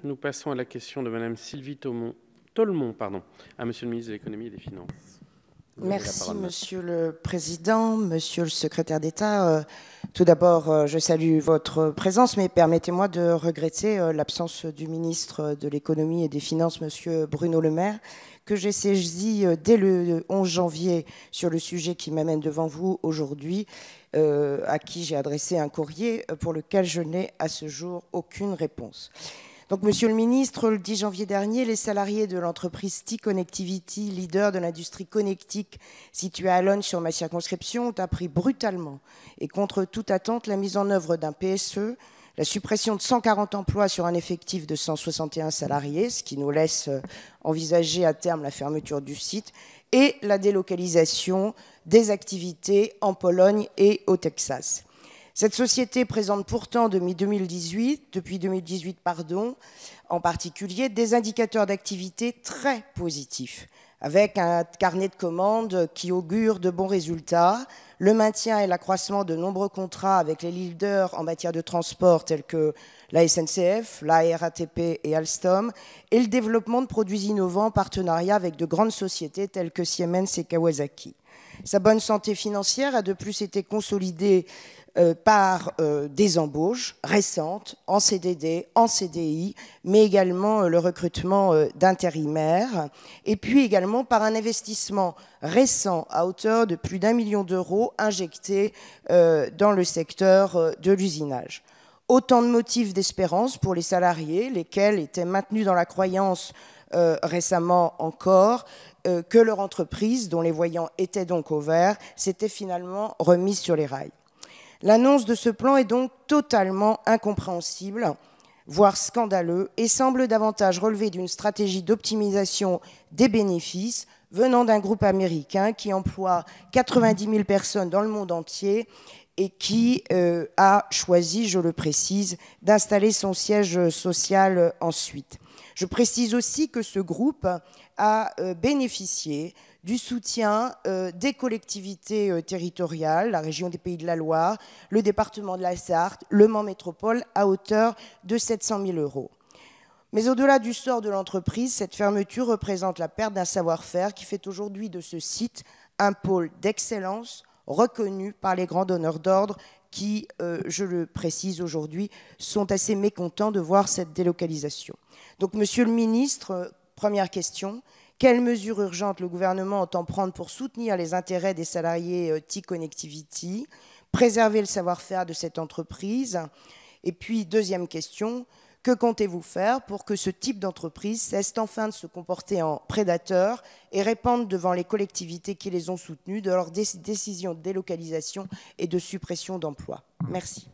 Nous passons à la question de Madame Sylvie Tolmont, à Monsieur le ministre de l'Économie et des Finances. Merci, Monsieur le Président, Monsieur le Secrétaire d'État. Tout d'abord, je salue votre présence, mais permettez-moi de regretter l'absence du ministre de l'Économie et des Finances, Monsieur Bruno Le Maire, que j'ai saisi dès le 11 janvier sur le sujet qui m'amène devant vous aujourd'hui, à qui j'ai adressé un courrier pour lequel je n'ai à ce jour aucune réponse. Donc, Monsieur le ministre, le 10 janvier dernier, les salariés de l'entreprise T-Connectivity, leader de l'industrie connectique située à Logne sur ma circonscription, ont appris brutalement et contre toute attente la mise en œuvre d'un PSE, la suppression de 140 emplois sur un effectif de 161 salariés, ce qui nous laisse envisager à terme la fermeture du site, et la délocalisation des activités en Pologne et au Texas. Cette société présente pourtant depuis 2018, en particulier, des indicateurs d'activité très positifs, avec un carnet de commandes qui augure de bons résultats, le maintien et l'accroissement de nombreux contrats avec les leaders en matière de transport tels que la SNCF, la RATP et Alstom, et le développement de produits innovants en partenariat avec de grandes sociétés telles que Siemens et Kawasaki. Sa bonne santé financière a de plus été consolidée par des embauches récentes en CDD, en CDI, mais également le recrutement d'intérimaires, et puis également par un investissement récent à hauteur de plus d'1 million d'euros injecté dans le secteur de l'usinage. Autant de motifs d'espérance pour les salariés, lesquels étaient maintenus dans la croyance récemment encore que leur entreprise, dont les voyants étaient donc au vert, s'était finalement remise sur les rails. L'annonce de ce plan est donc totalement incompréhensible, voire scandaleux, et semble davantage relever d'une stratégie d'optimisation des bénéfices venant d'un groupe américain qui emploie 90 000 personnes dans le monde entier et qui a choisi, je le précise, d'installer son siège social ensuite. Je précise aussi que ce groupe a bénéficié du soutien des collectivités territoriales, la région des Pays de la Loire, le département de la Sarthe, Le Mans Métropole, à hauteur de 700 000 euros. Mais au-delà du sort de l'entreprise, cette fermeture représente la perte d'un savoir-faire qui fait aujourd'hui de ce site un pôle d'excellence reconnu par les grands donneurs d'ordre qui, je le précise aujourd'hui, sont assez mécontents de voir cette délocalisation. Donc, Monsieur le ministre, première question, quelles mesures urgentes le gouvernement entend prendre pour soutenir les intérêts des salariés T-Connectivity, préserver le savoir-faire de cette entreprise? Et puis, deuxième question, que comptez-vous faire pour que ce type d'entreprise cesse enfin de se comporter en prédateur et répande devant les collectivités qui les ont soutenues de leurs décisions de délocalisation et de suppression d'emplois? Merci.